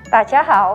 大家好，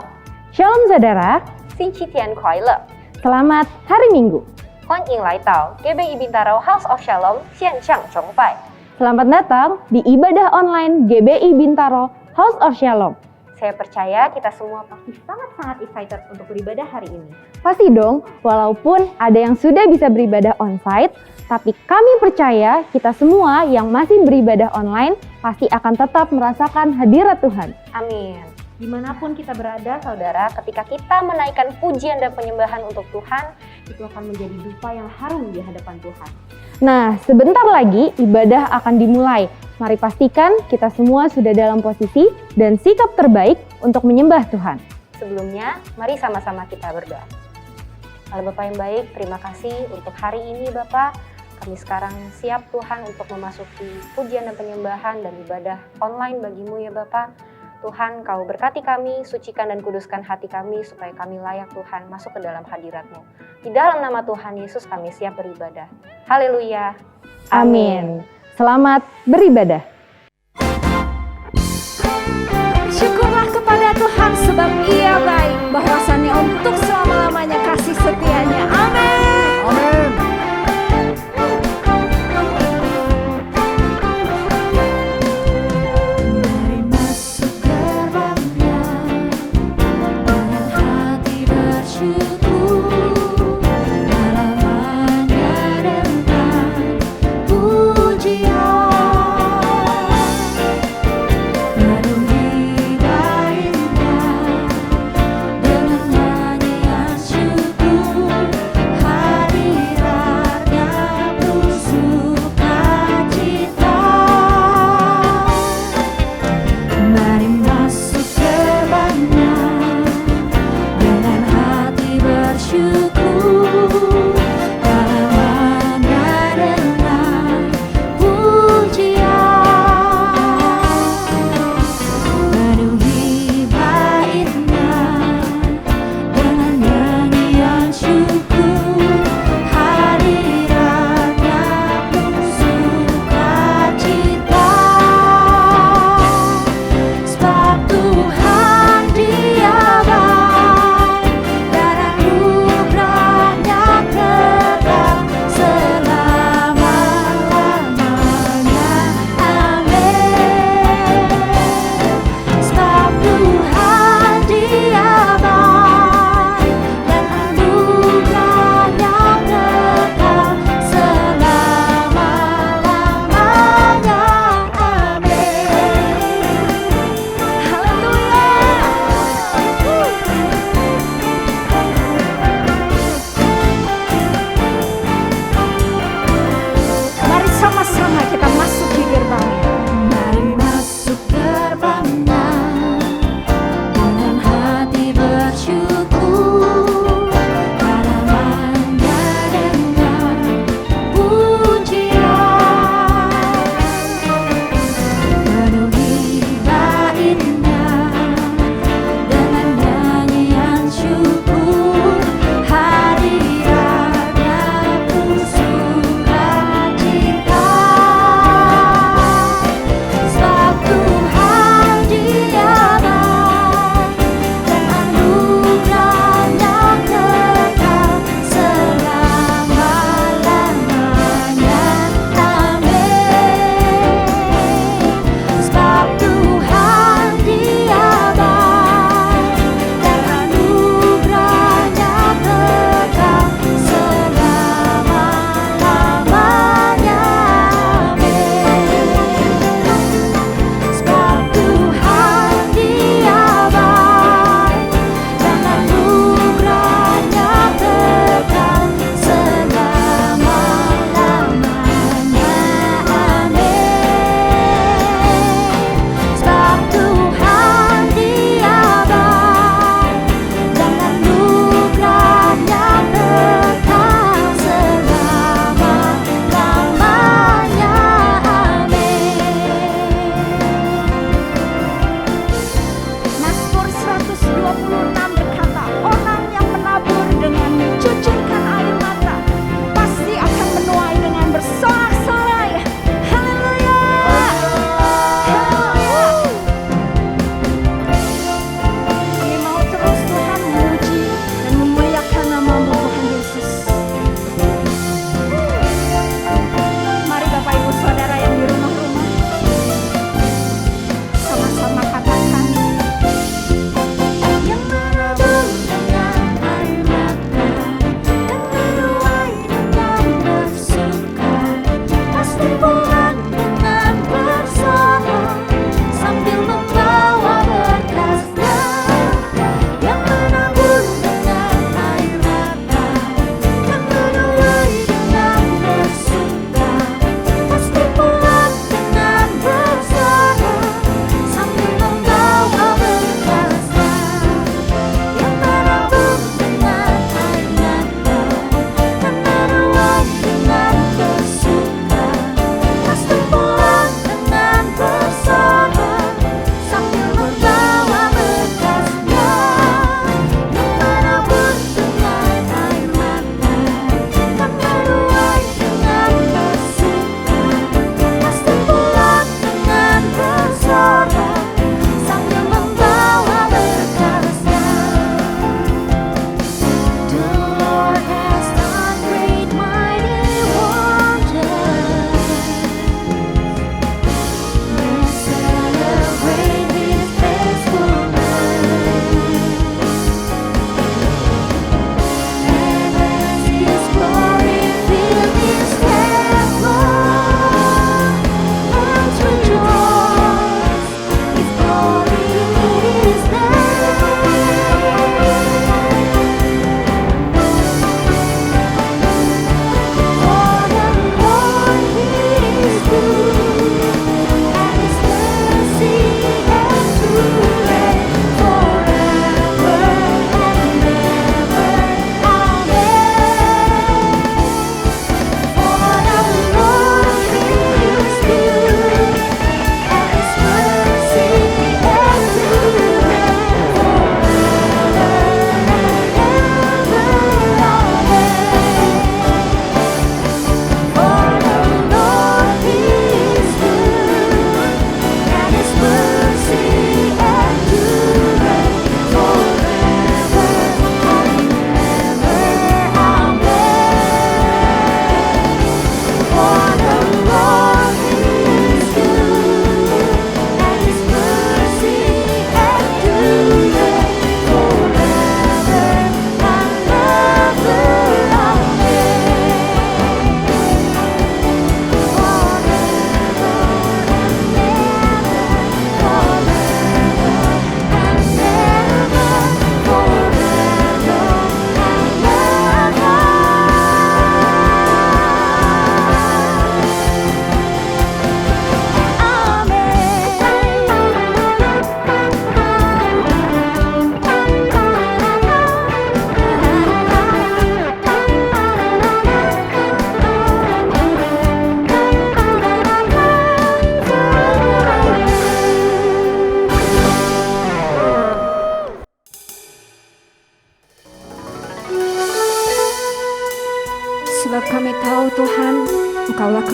Shalom saudara, 星期天快乐！ selamat hari Minggu. 欢迎来到 GBI Bintaro House of Shalom 线上崇拜。 Selamat datang di ibadah online GBI Bintaro House of Shalom. Saya percaya kita semua pasti sangat-sangat excited untuk beribadah hari ini. Pasti dong, walaupun ada yang sudah bisa beribadah onsite, tapi kami percaya kita semua yang masih beribadah online pasti akan tetap merasakan hadirat Tuhan. Amin. Dimanapun kita berada, saudara, ketika kita menaikkan pujian dan penyembahan untuk Tuhan, itu akan menjadi dupa yang harum di hadapan Tuhan. Nah, sebentar lagi ibadah akan dimulai. Mari pastikan kita semua sudah dalam posisi dan sikap terbaik untuk menyembah Tuhan. Sebelumnya, mari sama-sama kita berdoa. Allah Bapa yang baik, terima kasih untuk hari ini Bapak. Kami sekarang siap Tuhan untuk memasuki pujian dan penyembahan dan ibadah online bagimu ya Bapak. Tuhan, Kau berkati kami, sucikan dan kuduskan hati kami supaya kami layak Tuhan masuk ke dalam hadirat-Mu. Di dalam nama Tuhan Yesus kami siap beribadah. Haleluya. Amin. Selamat beribadah. Syukurlah kepada Tuhan sebab Ia baik, bahwasannya untuk selama-lamanya kasih setianya. Amin. Amin. Mari masuk gerbangnya dengan hati bersyukur, halamannya dengan pujian. Renungi baiknya dengan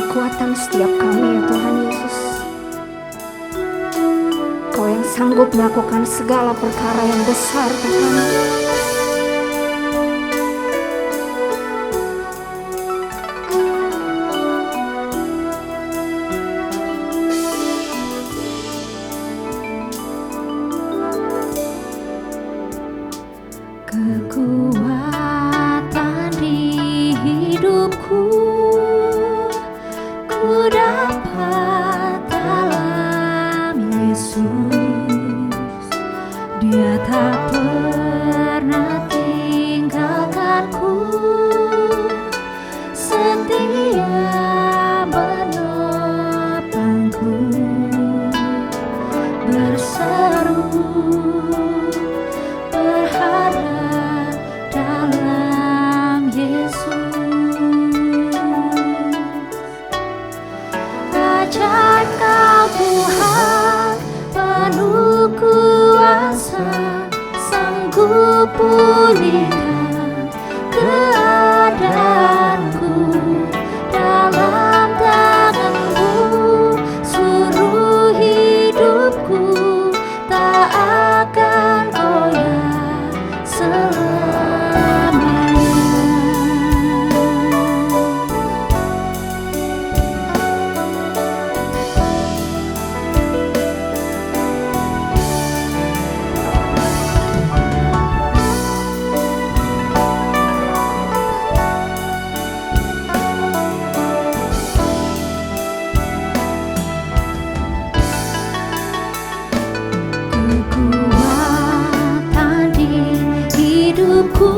kekuatan setiap kami ya Tuhan Yesus. Kau yang sanggup melakukan segala perkara yang besar Tuhan. Kekuatan di hidupku ku dapat dalam Yesus. Dia tak pernah tinggalkanku, setia menopangku, berseru berharap dalam Yesus. Ajaib Kau Tuhan, penuh kuasa, sanggup pulihkan keadaanku. Dalam tangan-Mu seluruh hidupku tak akan goyah selamanya. Kekuatan di hidupku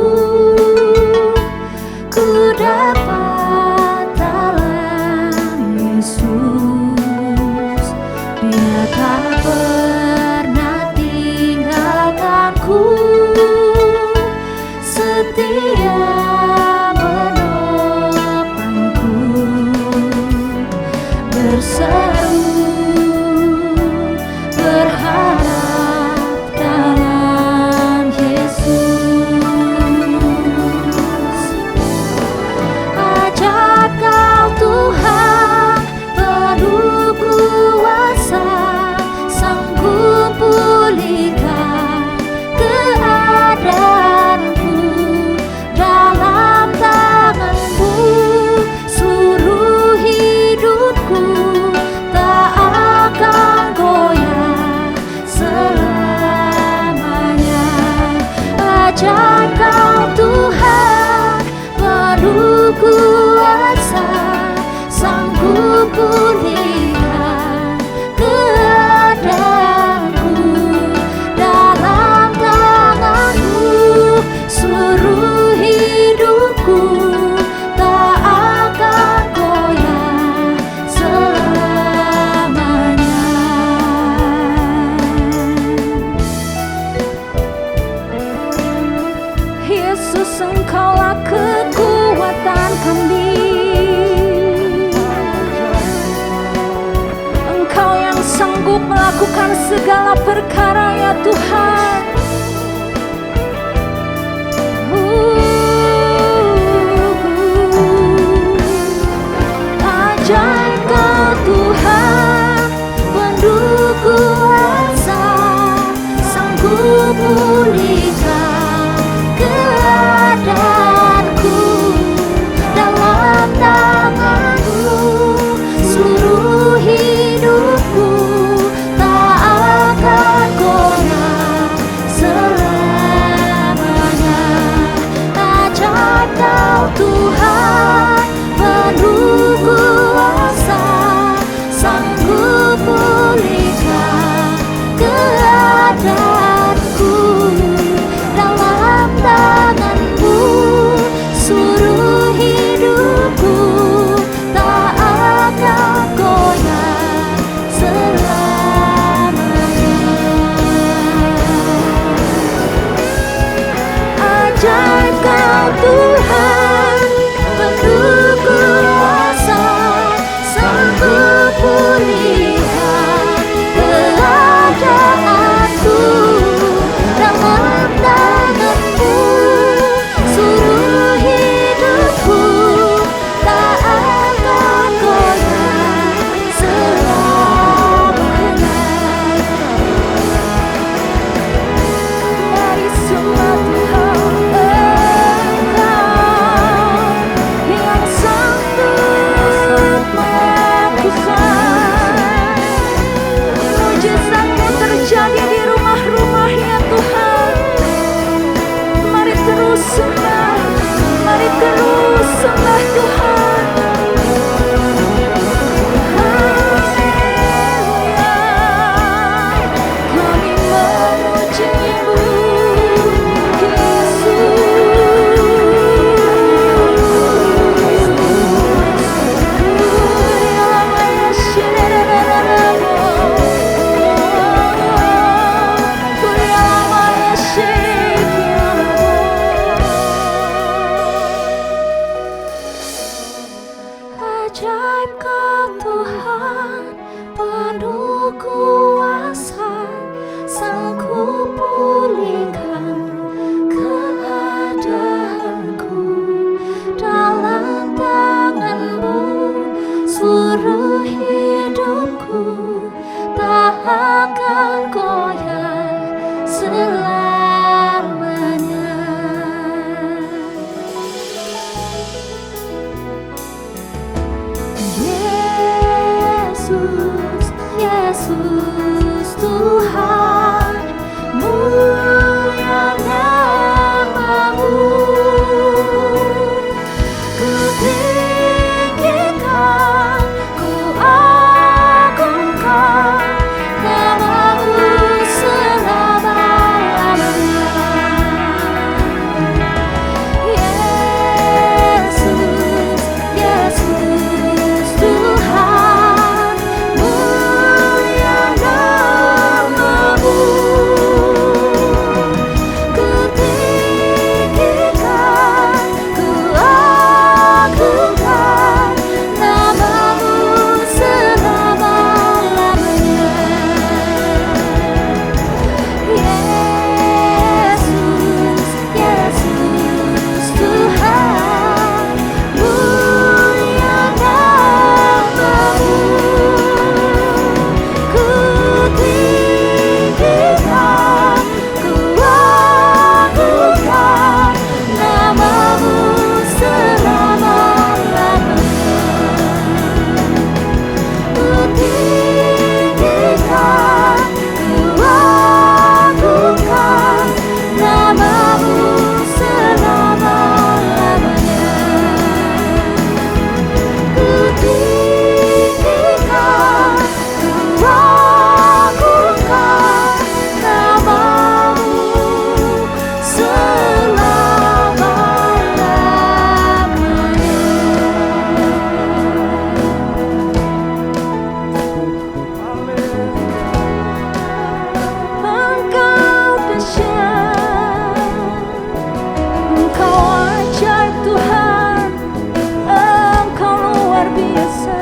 ku dapat dalam Yesus. Dia tak pernah tinggalkanku, setia menopangku, berseru berharap dalam Yesus. Ajaib Kau Tuhan, penuh kuasa, sanggup pulihkan keadaanku. Dalam tangan-Mu seluruh hidupku tak akan goyah selamanya. Ajaib Kau Tuhan, penuh kuasa, sanggup pulihkan keadaanku. Dalam tangan-Mu seluruh hidupku tak akan goyah selamanya. Yesus, Engkaulah kekuatan kami. Engkau yang sanggup melakukan segala perkara ya Tuhan. Ajaib Kau Tuhan, penuh kuasa, sanggup pulihkan keadaanku. Dalam tangan-Mu seluruh hidupku tak akan goyah Yesus Tuhan, mulia nama-Mu. Ku tinggikan, ku agungkan nama-Mu selama-lamanya. Yesus, Yesus Tuhan, mulia nama-Mu. Ku tinggikan, ku agungkan nama-Mu selama-lamanya. Yesus, Yesus Tuhan, mulia nama-Mu. Ku tinggikan, ku agungkan nama-Mu selama-lamanya. Ku tinggikan, ku agungkan nama-Mu selama-lamanya. Ku tinggikan, ku agungkan nama-Mu Engkau dahsyat, Engkau ajaib Tuhan, Engkau luar biasa.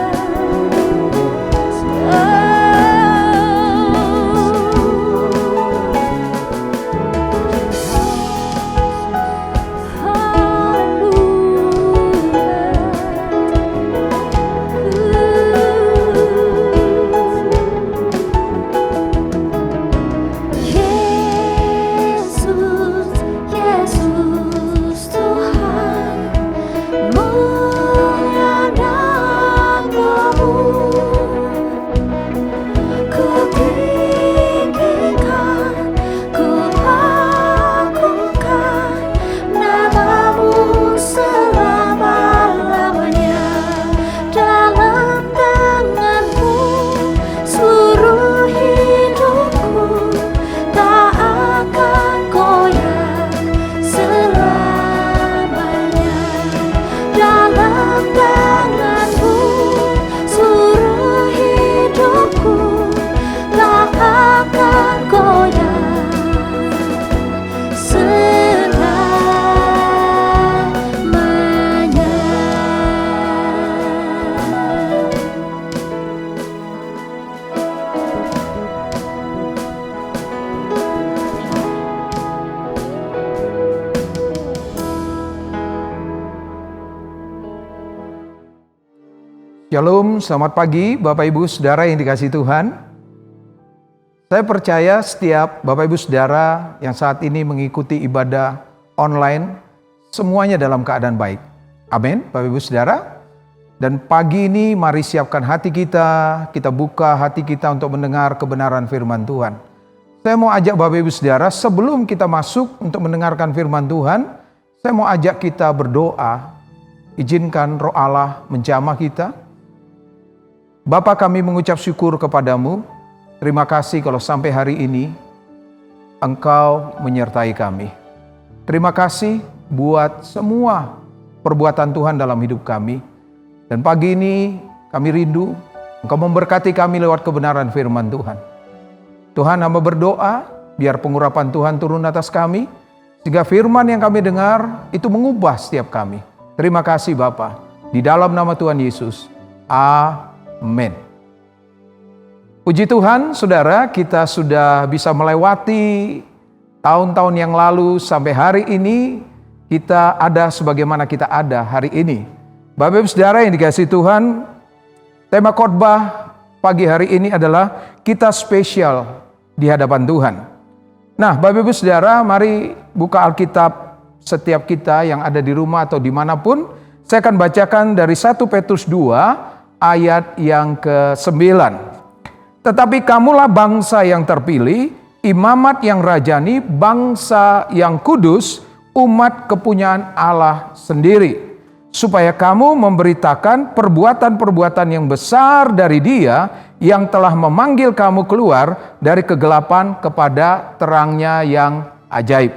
Yesus, Yesus Tuhan, mulia nama-Mu. Ku tinggikan, ku agungkan nama-Mu selama-lamanya. Dalam tangan-Mu seluruh hidupku tak akan goyah selamanya. Dalam tangan-Mu seluruh hidupku tak akan goyah selamanya. Shalom, selamat pagi Bapak Ibu Saudara yang dikasihi Tuhan. Saya percaya setiap Bapak Ibu Saudara yang saat ini mengikuti ibadah online, semuanya dalam keadaan baik. Amin, Bapak Ibu Saudara. Dan pagi ini mari siapkan hati kita buka hati kita untuk mendengar kebenaran firman Tuhan. Saya mau ajak Bapak Ibu Saudara, sebelum kita masuk untuk mendengarkan firman Tuhan, saya mau ajak kita berdoa. Izinkan Roh Allah menjamah kita. Bapa, kami mengucap syukur kepadamu. Terima kasih kalau sampai hari ini Engkau menyertai kami. Terima kasih buat semua perbuatan Tuhan dalam hidup kami. Dan pagi ini kami rindu Engkau memberkati kami lewat kebenaran firman Tuhan. Tuhan, hamba berdoa biar pengurapan Tuhan turun atas kami, sehingga firman yang kami dengar itu mengubah setiap kami. Terima kasih Bapa. Di dalam nama Tuhan Yesus. Amin. Puji Tuhan, saudara, kita sudah bisa melewati tahun-tahun yang lalu sampai hari ini kita ada sebagaimana kita ada hari ini. Bapak Ibu Saudara yang dikasihi Tuhan, tema khotbah pagi hari ini adalah kita spesial di hadapan Tuhan. Nah, Bapak Ibu Saudara, mari buka Alkitab setiap kita yang ada di rumah atau dimanapun. Saya akan bacakan dari 1 Petrus 2 ayat yang ke-9. Tetapi kamulah bangsa yang terpilih, imamat yang rajani, bangsa yang kudus, umat kepunyaan Allah sendiri. Supaya kamu memberitakan perbuatan-perbuatan yang besar dari Dia yang telah memanggil kamu keluar dari kegelapan kepada terangnya yang ajaib.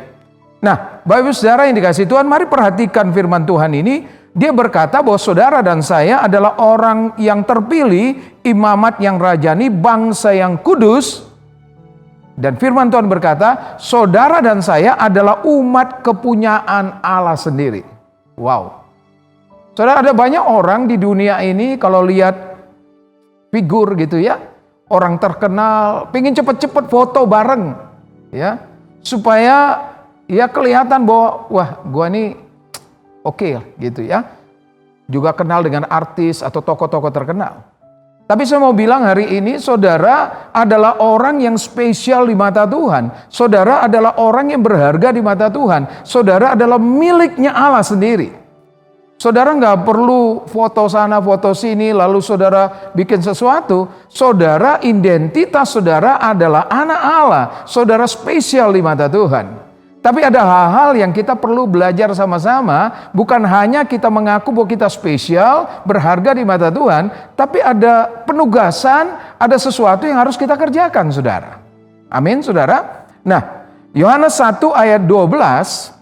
Nah, Bapak Ibu Saudara yang dikasihi Tuhan, mari perhatikan firman Tuhan ini. Dia berkata bahwa saudara dan saya adalah orang yang terpilih, imamat yang rajani, bangsa yang kudus. Dan firman Tuhan berkata, saudara dan saya adalah umat kepunyaan Allah sendiri. Wow. Saudara, ada banyak orang di dunia ini kalau lihat figur gitu ya, orang terkenal, pengen cepet-cepet foto bareng, ya, supaya ya kelihatan bahwa wah, gua ini oke gitu ya. Juga kenal dengan artis atau tokoh-tokoh terkenal. Tapi saya mau bilang hari ini saudara adalah orang yang spesial di mata Tuhan. Saudara adalah orang yang berharga di mata Tuhan. Saudara adalah miliknya Allah sendiri. Saudara nggak perlu foto sana, foto sini, lalu saudara bikin sesuatu. Saudara, identitas saudara adalah anak Allah. Saudara spesial di mata Tuhan. Tapi ada hal-hal yang kita perlu belajar sama-sama. Bukan hanya kita mengaku bahwa kita spesial, berharga di mata Tuhan. Tapi ada penugasan, ada sesuatu yang harus kita kerjakan, saudara. Amin, saudara. Nah, Yohanes 1 ayat 12.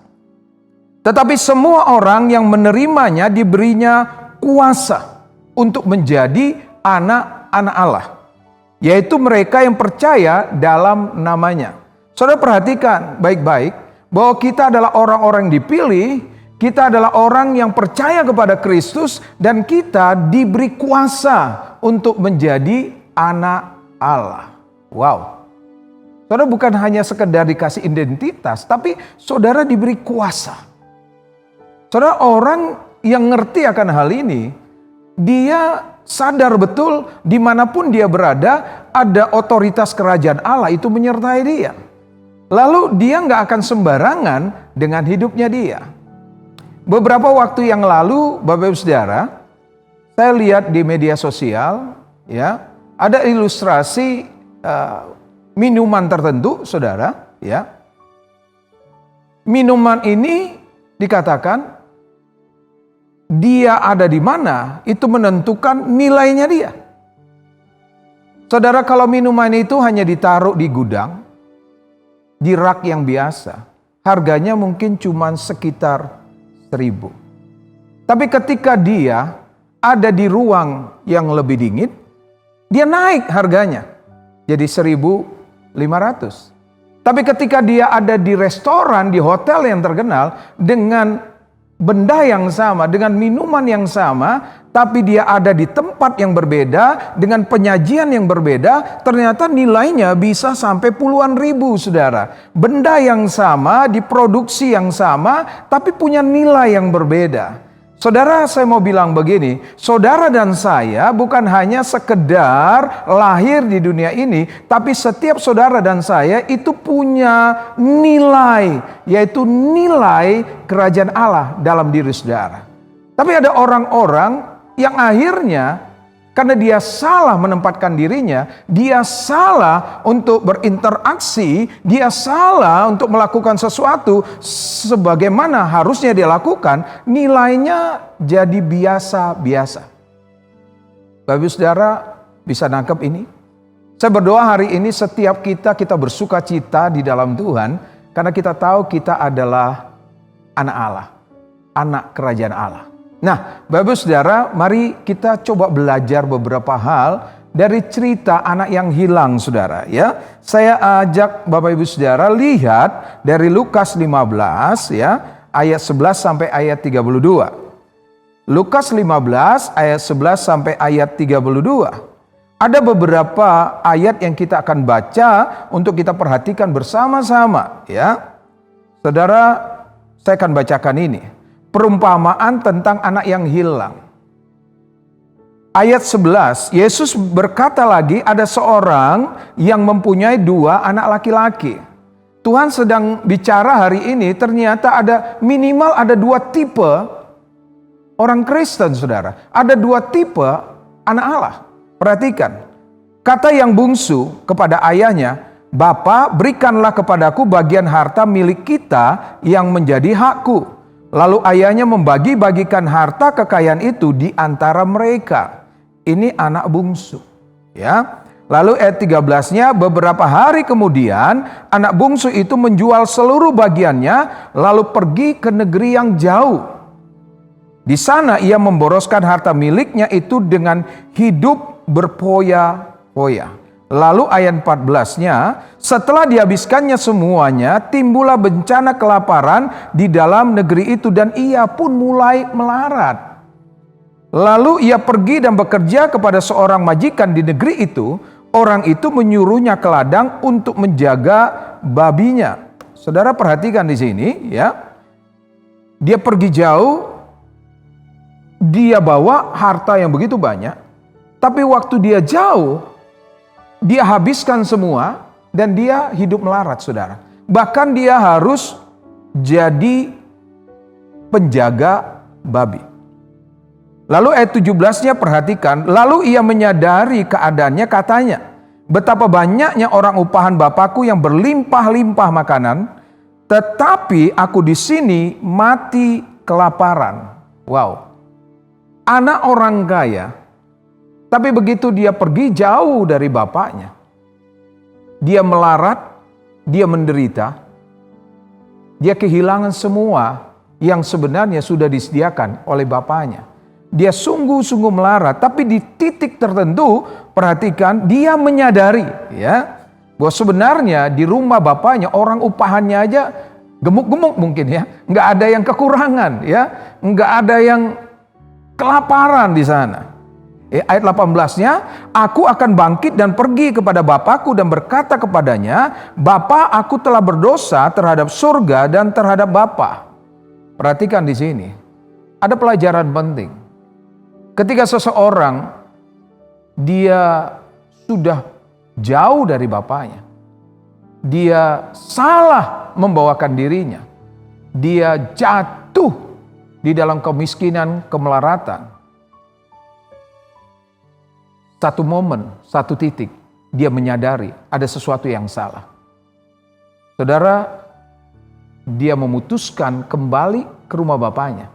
Tetapi semua orang yang menerimanya diberinya kuasa untuk menjadi anak-anak Allah. Yaitu mereka yang percaya dalam namanya. Saudara perhatikan baik-baik bahwa kita adalah orang-orang dipilih, kita adalah orang yang percaya kepada Kristus, dan kita diberi kuasa untuk menjadi anak Allah. Wow. Saudara bukan hanya sekedar dikasih identitas, tapi saudara diberi kuasa. Saudara, orang yang ngerti akan hal ini, dia sadar betul dimanapun dia berada, ada otoritas kerajaan Allah itu menyertai dia. Lalu dia nggak akan sembarangan dengan hidupnya dia. Beberapa waktu yang lalu, Bapak Ibu Saudara, saya lihat di media sosial, ya, ada ilustrasi minuman tertentu, saudara, ya. Minuman ini dikatakan dia ada di mana, itu menentukan nilainya dia. Saudara, kalau minuman itu hanya ditaruh di gudang, di rak yang biasa, harganya mungkin cuma sekitar 1.000. Tapi ketika dia ada di ruang yang lebih dingin, dia naik harganya jadi 1.500. Tapi ketika dia ada di restoran, di hotel yang terkenal, dengan benda yang sama, dengan minuman yang sama, tapi dia ada di tempat yang berbeda, dengan penyajian yang berbeda, ternyata nilainya bisa sampai puluhan ribu, saudara. Benda yang sama, diproduksi yang sama, tapi punya nilai yang berbeda. Saudara, saya mau bilang begini, saudara dan saya bukan hanya sekedar lahir di dunia ini, tapi setiap saudara dan saya itu punya nilai, yaitu nilai kerajaan Allah dalam diri saudara. Tapi ada orang-orang yang akhirnya karena dia salah menempatkan dirinya, dia salah untuk berinteraksi, dia salah untuk melakukan sesuatu sebagaimana harusnya dia lakukan, nilainya jadi biasa-biasa. Bapak Ibu Saudara bisa nangkep ini? Saya berdoa hari ini setiap kita bersuka cita di dalam Tuhan, karena kita tahu kita adalah anak Allah, anak kerajaan Allah. Nah, Bapak Ibu Saudara, mari kita coba belajar beberapa hal dari cerita anak yang hilang, saudara. Ya, saya ajak Bapak Ibu Saudara lihat dari Lukas 15, ya, ayat 11 sampai ayat 32. Lukas 15 ayat 11 sampai ayat 32. Ada beberapa ayat yang kita akan baca untuk kita perhatikan bersama-sama, ya. Saudara, saya akan bacakan ini. Perumpamaan tentang anak yang hilang. Ayat 11, Yesus berkata lagi, ada seorang yang mempunyai 2 anak laki-laki. Tuhan sedang bicara hari ini, ternyata ada minimal ada 2 tipe orang Kristen, saudara. Ada 2 tipe anak Allah. Perhatikan, Kata yang bungsu kepada ayahnya, "Bapa, berikanlah kepadaku bagian harta milik kita yang menjadi hakku." Lalu ayahnya membagi-bagikan harta kekayaan itu di antara mereka. Ini anak bungsu. Ya. Lalu ayat 13-nya, beberapa hari kemudian anak bungsu itu menjual seluruh bagiannya lalu pergi ke negeri yang jauh. Di sana ia memboroskan harta miliknya itu dengan hidup berpoya-poya. Lalu ayat 14-nya, setelah dihabiskannya semuanya, timbullah bencana kelaparan di dalam negeri itu dan ia pun mulai melarat. Lalu ia pergi dan bekerja kepada seorang majikan di negeri itu. Orang itu menyuruhnya ke ladang untuk menjaga babinya. Saudara perhatikan di sini ya. Dia pergi jauh, dia bawa harta yang begitu banyak, tapi waktu dia jauh, dia habiskan semua dan dia hidup melarat, saudara. Bahkan dia harus jadi penjaga babi. Lalu ayat 17-nya perhatikan, lalu ia menyadari keadaannya, katanya, betapa banyaknya orang upahan Bapakku yang berlimpah-limpah makanan, tetapi aku di sini mati kelaparan. Wow. Anak orang kaya, tapi begitu dia pergi jauh dari bapaknya, dia melarat, dia menderita, dia kehilangan semua yang sebenarnya sudah disediakan oleh bapaknya. Dia sungguh-sungguh melarat, tapi di titik tertentu, perhatikan, dia menyadari ya bahwa sebenarnya di rumah bapaknya orang upahannya aja gemuk-gemuk mungkin ya, nggak ada yang kekurangan ya, nggak ada yang kelaparan di sana. Ayat 18-nya, aku akan bangkit dan pergi kepada bapakku dan berkata kepadanya, Bapa, aku telah berdosa terhadap surga dan terhadap Bapa. Perhatikan di sini, ada pelajaran penting. Ketika seseorang dia sudah jauh dari bapaknya, dia salah membawakan dirinya, dia jatuh di dalam kemiskinan, kemelaratan. Satu momen, satu titik, dia menyadari ada sesuatu yang salah. Saudara, dia memutuskan kembali ke rumah bapaknya.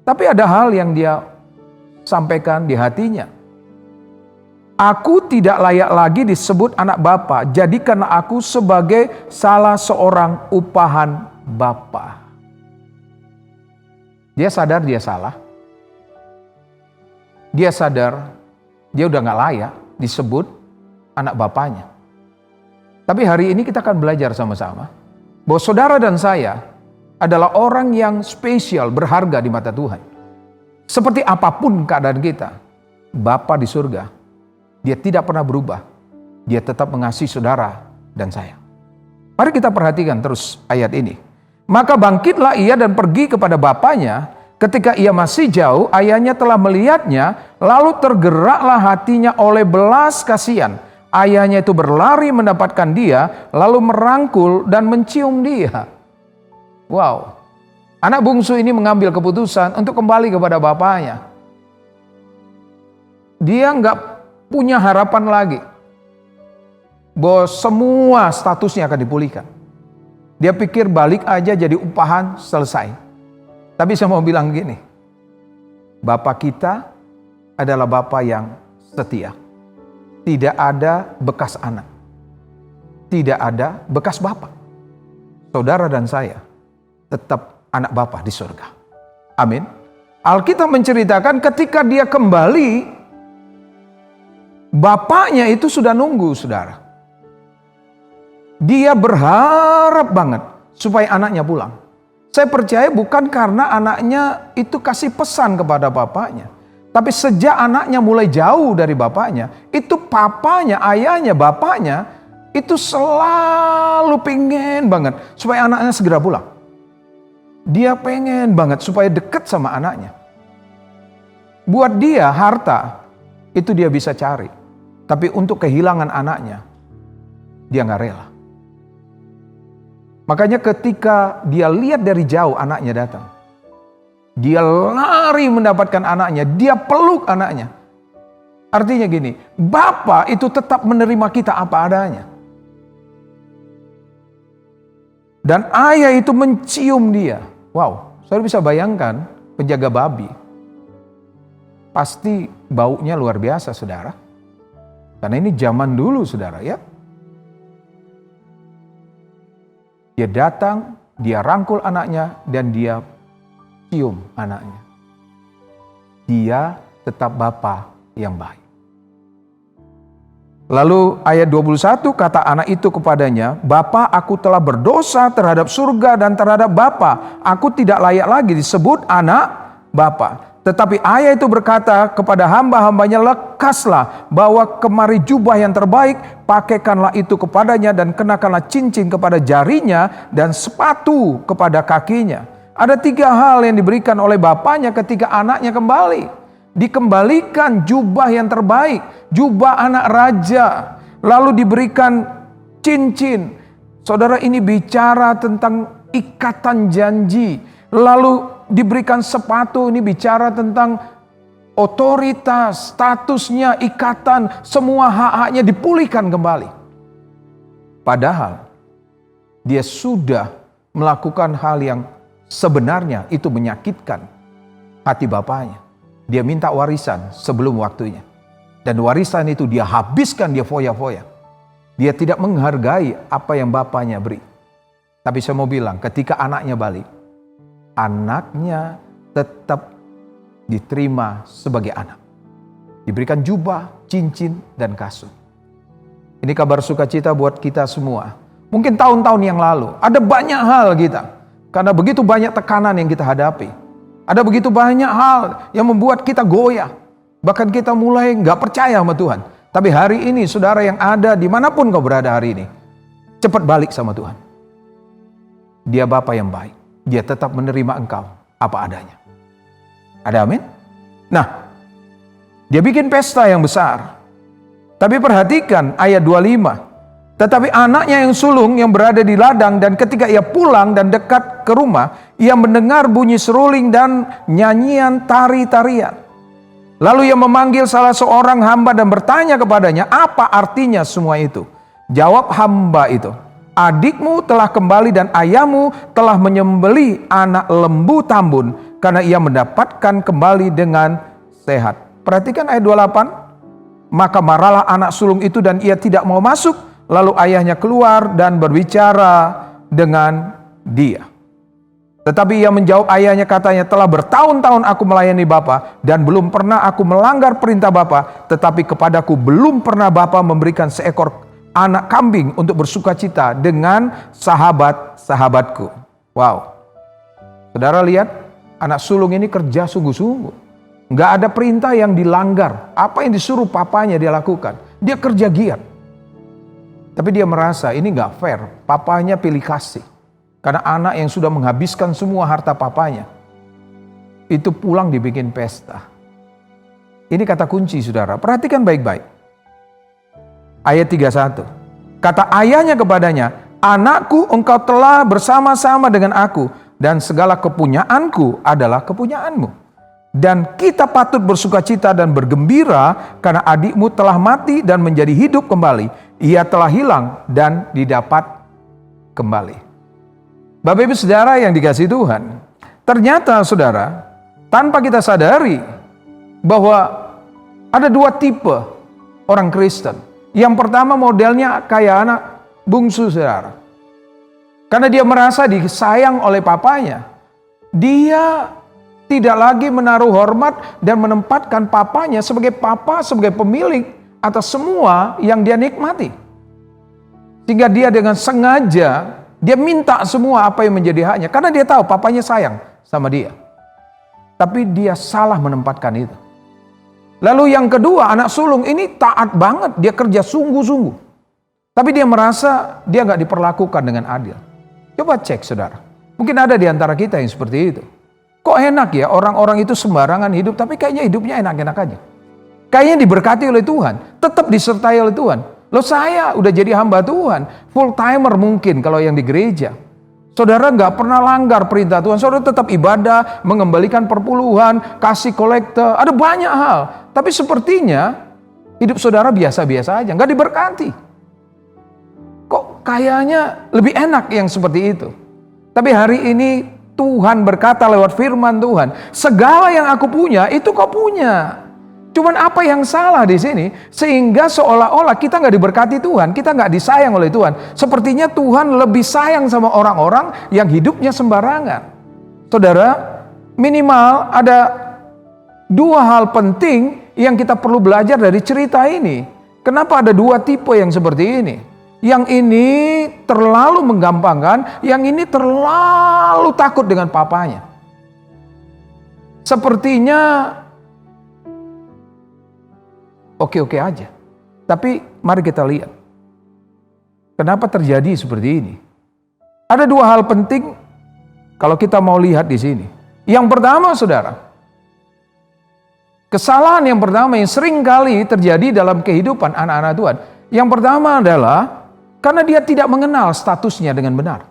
Tapi ada hal yang dia sampaikan di hatinya. Aku tidak layak lagi disebut anak bapa, jadikanlah aku sebagai salah seorang upahan bapa. Dia sadar dia salah. Dia sadar dia udah gak layak disebut anak bapaknya. Tapi hari ini kita akan belajar sama-sama bahwa saudara dan saya adalah orang yang spesial, berharga di mata Tuhan. Seperti apapun keadaan kita, Bapa di surga, dia tidak pernah berubah. Dia tetap mengasihi saudara dan saya. Mari kita perhatikan terus ayat ini. Maka bangkitlah ia dan pergi kepada bapaknya. Ketika ia masih jauh, ayahnya telah melihatnya, lalu tergeraklah hatinya oleh belas kasihan. Ayahnya itu berlari mendapatkan dia, lalu merangkul dan mencium dia. Wow. Anak bungsu ini mengambil keputusan untuk kembali kepada bapaknya. Dia nggak punya harapan lagi bahwa semua statusnya akan dipulihkan. Dia pikir balik aja jadi upahan, selesai. Tapi saya mau bilang gini, Bapak kita adalah Bapak yang setia. Tidak ada bekas anak. Tidak ada bekas bapak. Saudara dan saya tetap anak Bapa di surga. Amin. Alkitab menceritakan ketika dia kembali, bapaknya itu sudah nunggu, saudara. Dia berharap banget supaya anaknya pulang. Saya percaya bukan karena anaknya itu kasih pesan kepada bapaknya. Tapi sejak anaknya mulai jauh dari bapaknya, itu papanya, ayahnya, bapaknya, itu selalu pengen banget supaya anaknya segera pulang. Dia pengen banget supaya dekat sama anaknya. Buat dia harta itu dia bisa cari. Tapi untuk kehilangan anaknya, dia gak rela. Makanya ketika dia lihat dari jauh anaknya datang, dia lari mendapatkan anaknya, dia peluk anaknya. Artinya gini, Bapa itu tetap menerima kita apa adanya. Dan ayah itu mencium dia. Wow, saudara bisa bayangkan penjaga babi. Pasti baunya luar biasa, saudara. Karena ini zaman dulu, saudara, ya. Dia datang, dia rangkul anaknya, dan dia cium anaknya. Dia tetap bapa yang baik. Lalu ayat 21 kata anak itu kepadanya, "Bapa, aku telah berdosa terhadap surga dan terhadap Bapa. Aku tidak layak lagi disebut anak Bapa." Tetapi ayah itu berkata kepada hamba-hambanya, "Lekaslah, bawa kemari jubah yang terbaik, pakaikanlah itu kepadanya dan kenakanlah cincin kepada jarinya dan sepatu kepada kakinya." Ada 3 hal yang diberikan oleh bapaknya ketika anaknya kembali. Dikembalikan jubah yang terbaik, jubah anak raja, lalu diberikan cincin. Saudara, ini bicara tentang ikatan janji. Lalu diberikan sepatu, ini bicara tentang otoritas, statusnya, ikatan, semua hak-haknya dipulihkan kembali. Padahal dia sudah melakukan hal yang sebenarnya itu menyakitkan hati bapaknya. Dia minta warisan sebelum waktunya. Dan warisan itu dia habiskan, dia foya-foya. Dia tidak menghargai apa yang bapaknya beri. Tapi saya mau bilang, ketika anaknya balik, anaknya tetap diterima sebagai anak. Diberikan jubah, cincin, dan kasut. Ini kabar sukacita buat kita semua. Mungkin tahun-tahun yang lalu, ada banyak hal kita. Karena begitu banyak tekanan yang kita hadapi. Ada begitu banyak hal yang membuat kita goyah. Bahkan kita mulai gak percaya sama Tuhan. Tapi hari ini saudara yang ada dimanapun kau berada hari ini, cepat balik sama Tuhan. Dia Bapa yang baik. Dia tetap menerima engkau apa adanya. Ada amin? Nah, dia bikin pesta yang besar. Tapi perhatikan ayat 25. Tetapi anaknya yang sulung yang berada di ladang, dan ketika ia pulang dan dekat ke rumah, ia mendengar bunyi seruling dan nyanyian tari-tarian. Lalu ia memanggil salah seorang hamba dan bertanya kepadanya, "Apa artinya semua itu?" Jawab hamba itu, "Adikmu telah kembali dan ayahmu telah menyembelih anak lembu tambun karena ia mendapatkan kembali dengan sehat." Perhatikan ayat 28. Maka marahlah anak sulung itu dan ia tidak mau masuk. Lalu ayahnya keluar dan berbicara dengan dia. Tetapi ia menjawab ayahnya, katanya, "Telah bertahun-tahun aku melayani Bapa dan belum pernah aku melanggar perintah Bapa, tetapi kepadaku belum pernah Bapa memberikan seekor anak kambing untuk bersukacita dengan sahabat-sahabatku." Wow. Saudara lihat, anak sulung ini kerja sungguh-sungguh. Nggak ada perintah yang dilanggar. Apa yang disuruh papanya dia lakukan. Dia kerja giat. Tapi dia merasa ini gak fair, papanya pilih kasih. Karena anak yang sudah menghabiskan semua harta papanya, itu pulang dibikin pesta. Ini kata kunci saudara, perhatikan baik-baik. Ayat 31. Kata ayahnya kepadanya, "Anakku, engkau telah bersama-sama dengan aku, dan segala kepunyaanku adalah kepunyaanmu. Dan kita patut bersukacita dan bergembira karena adikmu telah mati dan menjadi hidup kembali. Ia telah hilang dan didapat kembali." Bapak Ibu Saudara yang dikasihi Tuhan, ternyata saudara, tanpa kita sadari bahwa ada 2 tipe orang Kristen. Yang pertama modelnya kayak anak bungsu saudara. Karena dia merasa disayang oleh papanya. Dia tidak lagi menaruh hormat dan menempatkan papanya sebagai papa, sebagai pemilik atas semua yang dia nikmati. Sehingga dia dengan sengaja, dia minta semua apa yang menjadi haknya. Karena dia tahu papanya sayang sama dia. Tapi dia salah menempatkan itu. Lalu yang kedua, anak sulung ini taat banget. Dia kerja sungguh-sungguh. Tapi dia merasa dia gak diperlakukan dengan adil. Coba cek saudara. Mungkin ada di antara kita yang seperti itu. Kok enak ya orang-orang itu sembarangan hidup, tapi kayaknya hidupnya enak-enak aja. Kayaknya diberkati oleh Tuhan, tetap disertai oleh Tuhan. Loh, saya udah jadi hamba Tuhan, full timer mungkin kalau yang di gereja. Saudara nggak pernah langgar perintah Tuhan, saudara tetap ibadah, mengembalikan perpuluhan, kasih kolekte, ada banyak hal. Tapi sepertinya Hidup saudara biasa-biasa aja, nggak diberkati. Kok kayaknya lebih enak yang seperti itu. Tapi hari ini Tuhan berkata lewat firman Tuhan, segala yang aku punya itu kau punya. Cuman apa yang salah di sini? Sehingga seolah-olah kita nggak diberkati Tuhan, kita nggak disayang oleh Tuhan. Sepertinya Tuhan lebih sayang sama orang-orang yang hidupnya sembarangan. Saudara, minimal ada dua hal penting yang kita perlu belajar dari cerita ini. Kenapa ada dua tipe yang seperti ini? Yang ini terlalu menggampangkan, yang ini terlalu takut dengan papanya. Sepertinya oke-oke aja. Tapi mari kita lihat. Kenapa terjadi seperti ini? Ada dua hal penting kalau kita mau lihat di sini. Yang pertama, saudara, kesalahan yang pertama yang sering kali terjadi dalam kehidupan anak-anak Tuhan. Yang pertama adalah karena dia tidak mengenal statusnya dengan benar.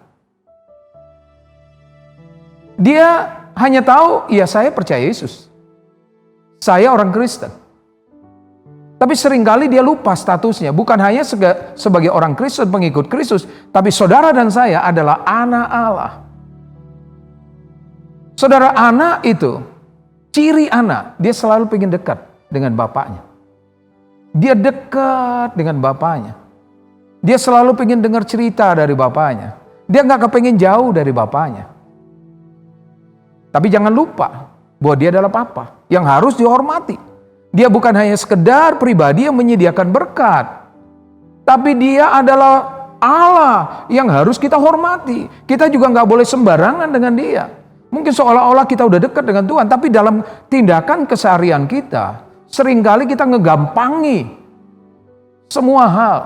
Dia hanya tahu, ya saya percaya Yesus. Saya orang Kristen. Tapi seringkali dia lupa statusnya. Bukan hanya sebagai orang Kristen, pengikut Kristus. Tapi saudara dan saya adalah anak Allah. Saudara, anak itu, ciri anak, dia selalu pengen dekat dengan bapaknya. Dia dekat dengan bapaknya. Dia selalu pengen dengar cerita dari bapaknya. Dia nggak kepengen jauh dari bapaknya. Tapi jangan lupa bahwa dia adalah papa yang harus dihormati. Dia bukan hanya sekedar pribadi yang menyediakan berkat. Tapi dia adalah Allah yang harus kita hormati. Kita juga nggak boleh sembarangan dengan dia. Mungkin seolah-olah kita udah dekat dengan Tuhan. Tapi dalam tindakan keseharian kita, seringkali kita ngegampangi semua hal.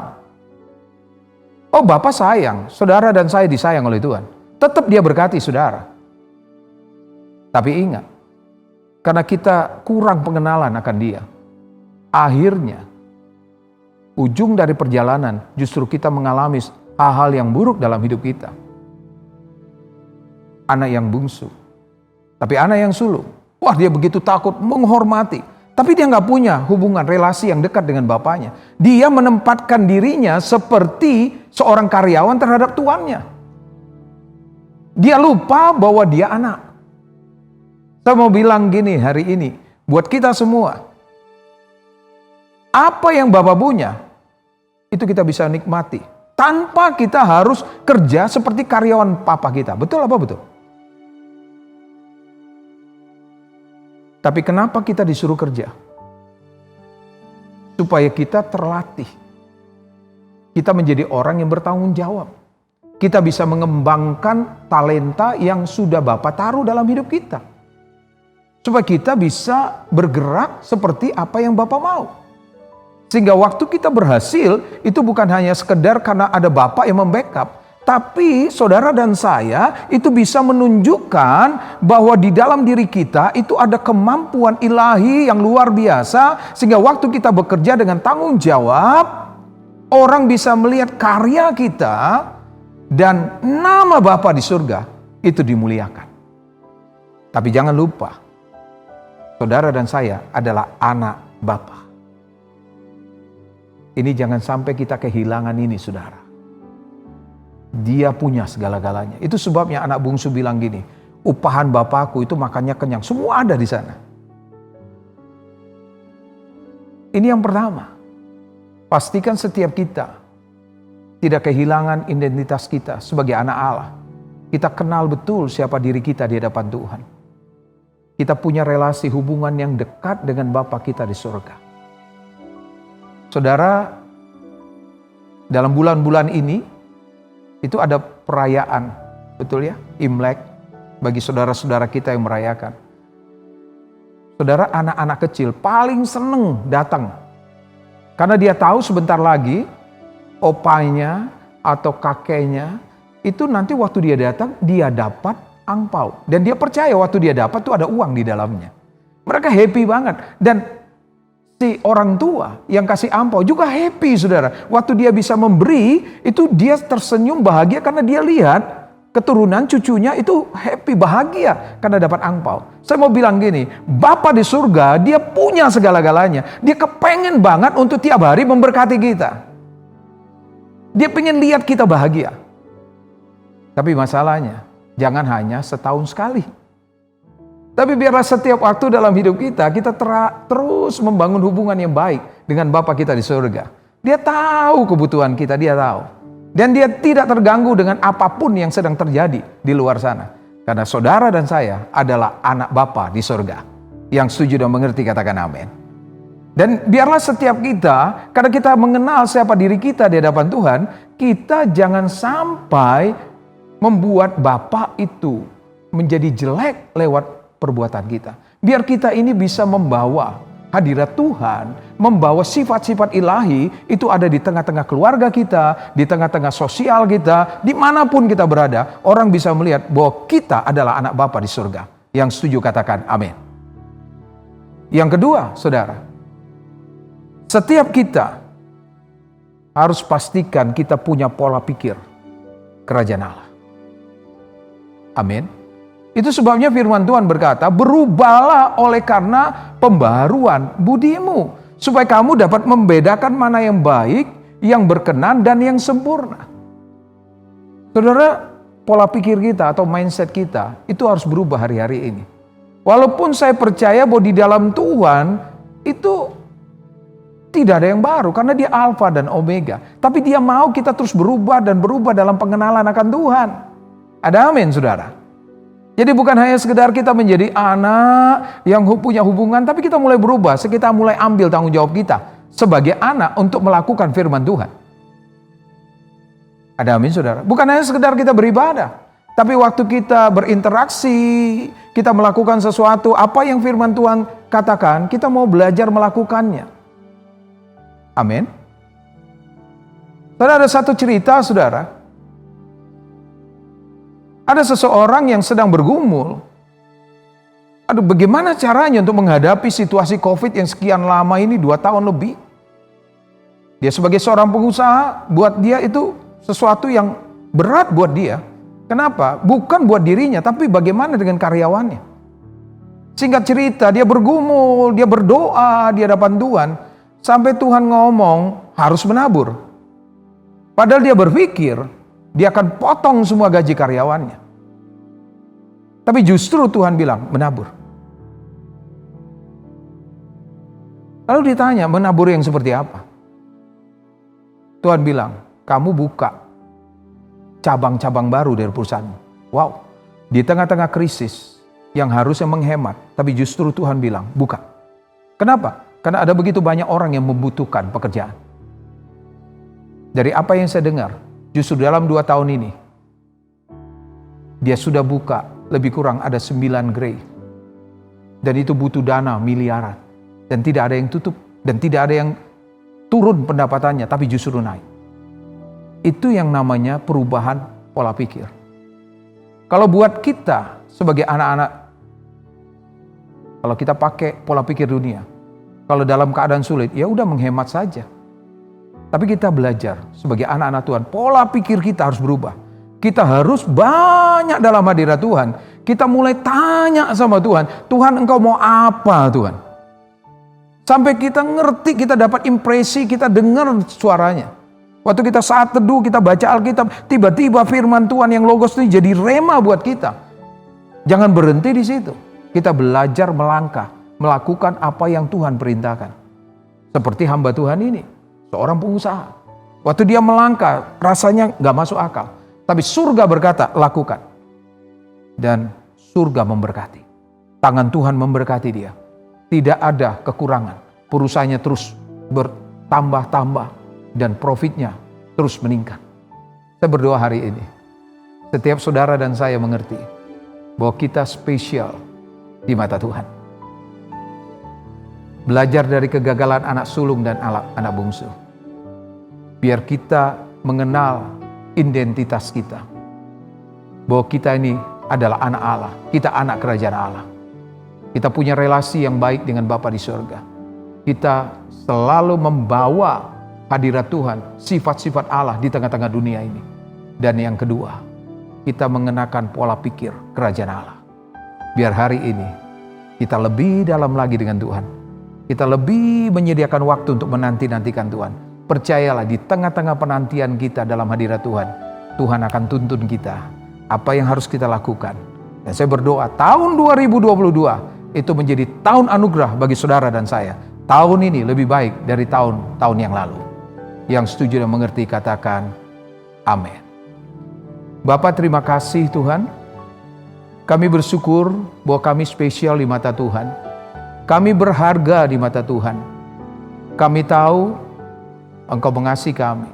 Oh, Bapak sayang, saudara dan saya disayang oleh Tuhan. Tetap dia berkati saudara. Tapi ingat, karena kita kurang pengenalan akan dia, akhirnya ujung dari perjalanan justru kita mengalami hal-hal yang buruk dalam hidup kita. Anak yang bungsu, tapi anak yang sulung. Wah, dia begitu takut, menghormati. Tapi dia nggak punya hubungan relasi yang dekat dengan bapaknya. Dia menempatkan dirinya seperti seorang karyawan terhadap tuannya. Dia lupa bahwa dia anak. Saya mau bilang gini hari ini, buat kita semua. Apa yang Bapak punya, itu kita bisa nikmati. Tanpa kita harus kerja seperti karyawan papa kita. Betul apa betul? Tapi kenapa kita disuruh kerja? Supaya kita terlatih. Kita menjadi orang yang bertanggung jawab. Kita bisa mengembangkan talenta yang sudah Bapa taruh dalam hidup kita. Supaya kita bisa bergerak seperti apa yang Bapa mau. Sehingga waktu kita berhasil, itu bukan hanya sekedar karena ada Bapa yang membackup. Tapi saudara dan saya itu bisa menunjukkan bahwa di dalam diri kita itu ada kemampuan ilahi yang luar biasa. Sehingga waktu kita bekerja dengan tanggung jawab, orang bisa melihat karya kita dan nama Bapa di surga itu dimuliakan. Tapi jangan lupa, saudara dan saya adalah anak Bapa. Ini jangan sampai kita kehilangan ini, saudara. Dia punya segala-galanya. Itu sebabnya anak bungsu bilang gini, upahan Bapakku itu makannya kenyang. Semua ada di sana. Ini yang pertama. Pastikan setiap kita tidak kehilangan identitas kita sebagai anak Allah. Kita kenal betul siapa diri kita di hadapan Tuhan. Kita punya relasi hubungan yang dekat dengan Bapa kita di surga. Saudara, dalam bulan-bulan ini, itu ada perayaan, betul ya? Imlek, bagi saudara-saudara kita yang merayakan. Saudara, anak-anak kecil paling seneng datang. Karena dia tahu sebentar lagi, opanya atau kakeknya, itu nanti waktu dia datang, dia dapat angpau. Dan dia percaya waktu dia dapat tuh ada uang di dalamnya. Mereka happy banget. Dan si orang tua yang kasih angpau juga happy, saudara. Waktu dia bisa memberi, itu dia tersenyum bahagia karena dia lihat keturunan cucunya itu happy, bahagia karena dapat angpau. Saya mau bilang gini, Bapa di surga dia punya segala-galanya. Dia kepengen banget untuk tiap hari memberkati kita. Dia pengen lihat kita bahagia. Tapi masalahnya, jangan hanya setahun sekali. Tapi biarlah setiap waktu dalam hidup kita terus membangun hubungan yang baik dengan Bapa kita di surga. Dia tahu kebutuhan kita, dia tahu. Dan dia tidak terganggu dengan apapun yang sedang terjadi di luar sana. Karena saudara dan saya adalah anak Bapa di surga. Yang setuju dan mengerti katakan amin. Dan biarlah setiap kita, karena kita mengenal siapa diri kita di hadapan Tuhan, kita jangan sampai membuat Bapa itu menjadi jelek lewat perbuatan kita. Biar kita ini bisa membawa hadirat Tuhan, membawa sifat-sifat ilahi itu ada di tengah-tengah keluarga kita, di tengah-tengah sosial kita, dimanapun kita berada, orang bisa melihat bahwa kita adalah anak Bapa di surga. Yang setuju katakan amin. Yang kedua, saudara, setiap kita harus pastikan kita punya pola pikir kerajaan Allah. Amin. Itu sebabnya firman Tuhan berkata, berubahlah oleh karena pembaharuan budimu, supaya kamu dapat membedakan mana yang baik, yang berkenan, dan yang sempurna. Saudara, pola pikir kita atau mindset kita itu harus berubah hari-hari ini. Walaupun saya percaya bahwa di dalam Tuhan itu tidak ada yang baru, karena dia Alfa dan Omega. Tapi dia mau kita terus berubah dan berubah dalam pengenalan akan Tuhan. Ada amin, saudara? Jadi bukan hanya sekedar kita menjadi anak yang punya hubungan, tapi kita mulai berubah, kita mulai ambil tanggung jawab kita sebagai anak untuk melakukan firman Tuhan. Ada amin, saudara? Bukan hanya sekedar kita beribadah, tapi waktu kita berinteraksi, kita melakukan sesuatu, apa yang firman Tuhan katakan, kita mau belajar melakukannya. Amin. Saudara, ada satu cerita, saudara. Ada seseorang yang sedang bergumul. Aduh, bagaimana caranya untuk menghadapi situasi COVID yang sekian lama ini, 2 tahun lebih. Dia sebagai seorang pengusaha, buat dia itu sesuatu yang berat buat dia. Kenapa? Bukan buat dirinya, tapi bagaimana dengan karyawannya. Singkat cerita, dia bergumul, dia berdoa di hadapan Tuhan. Sampai Tuhan ngomong, harus menabur. Padahal dia berpikir, dia akan potong semua gaji karyawannya. Tapi justru Tuhan bilang, menabur. Lalu ditanya, menabur yang seperti apa? Tuhan bilang, kamu buka cabang-cabang baru dari perusahaanmu. Wow, di tengah-tengah krisis yang harusnya menghemat, tapi justru Tuhan bilang, buka. Kenapa? Karena ada begitu banyak orang yang membutuhkan pekerjaan. Dari apa yang saya dengar, justru dalam 2 tahun ini, dia sudah buka lebih kurang ada 9 gerai. Dan itu butuh dana miliaran. Dan tidak ada yang tutup. Dan tidak ada yang turun pendapatannya, tapi justru naik. Itu yang namanya perubahan pola pikir. Kalau buat kita sebagai anak-anak, kalau kita pakai pola pikir dunia, kalau dalam keadaan sulit, ya udah menghemat saja. Tapi kita belajar sebagai anak-anak Tuhan, pola pikir kita harus berubah. Kita harus banyak dalam hadirat Tuhan. Kita mulai tanya sama Tuhan, Tuhan engkau mau apa Tuhan? Sampai kita ngerti, kita dapat impresi, kita dengar suaranya. Waktu kita saat teduh, kita baca Alkitab, tiba-tiba firman Tuhan yang logos itu jadi rema buat kita. Jangan berhenti di situ. Kita belajar melangkah, melakukan apa yang Tuhan perintahkan. Seperti hamba Tuhan ini. Seorang pengusaha. Waktu dia melangkah, rasanya gak masuk akal. Tapi surga berkata, lakukan. Dan surga memberkati. Tangan Tuhan memberkati dia. Tidak ada kekurangan. Perusahaannya terus bertambah-tambah. Dan profitnya terus meningkat. Saya berdoa hari ini. Setiap saudara dan saya mengerti. Bahwa kita spesial di mata Tuhan. Belajar dari kegagalan anak sulung dan anak bungsu. Biar kita mengenal identitas kita. Bahwa kita ini adalah anak Allah. Kita anak kerajaan Allah. Kita punya relasi yang baik dengan Bapa di surga. Kita selalu membawa hadirat Tuhan, sifat-sifat Allah di tengah-tengah dunia ini. Dan yang kedua, kita mengenakan pola pikir kerajaan Allah. Biar hari ini kita lebih dalam lagi dengan Tuhan. Kita lebih menyediakan waktu untuk menanti-nantikan Tuhan. Percayalah, di tengah-tengah penantian kita dalam hadirat Tuhan, Tuhan akan tuntun kita apa yang harus kita lakukan. Dan saya berdoa tahun 2022 itu menjadi tahun anugerah bagi saudara dan saya. Tahun ini lebih baik dari tahun-tahun yang lalu. Yang setuju dan mengerti katakan amin. Bapa, terima kasih Tuhan. Kami bersyukur bahwa kami spesial di mata Tuhan. Kami berharga di mata Tuhan. Kami tahu Engkau mengasihi kami.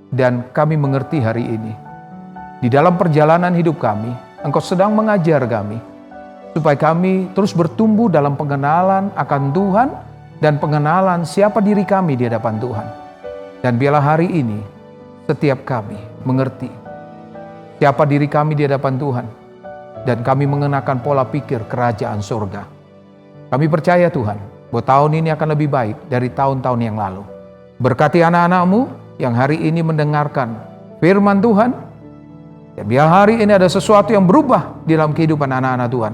Dan kami mengerti hari ini. Di dalam perjalanan hidup kami, Engkau sedang mengajar kami. Supaya kami terus bertumbuh dalam pengenalan akan Tuhan dan pengenalan siapa diri kami di hadapan Tuhan. Dan biarlah hari ini setiap kami mengerti siapa diri kami di hadapan Tuhan. Dan kami mengenakan pola pikir kerajaan surga. Kami percaya Tuhan bahwa tahun ini akan lebih baik dari tahun-tahun yang lalu. Berkati anak-anak-Mu yang hari ini mendengarkan firman Tuhan. Ya, biar hari ini ada sesuatu yang berubah di dalam kehidupan anak-anak Tuhan.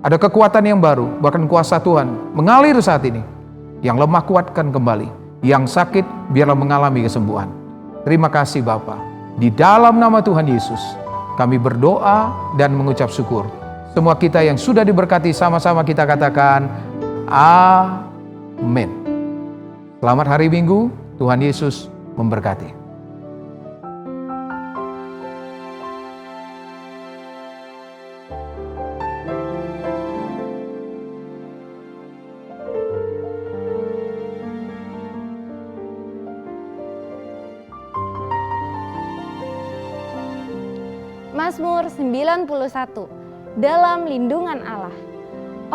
Ada kekuatan yang baru, bahkan kuasa Tuhan mengalir saat ini. Yang lemah kuatkan kembali, yang sakit biarlah mengalami kesembuhan. Terima kasih Bapa. Di dalam nama Tuhan Yesus, kami berdoa dan mengucap syukur. Semua kita yang sudah diberkati sama-sama kita katakan amin. Selamat hari Minggu, Tuhan Yesus memberkati. Mazmur 91, dalam lindungan Allah.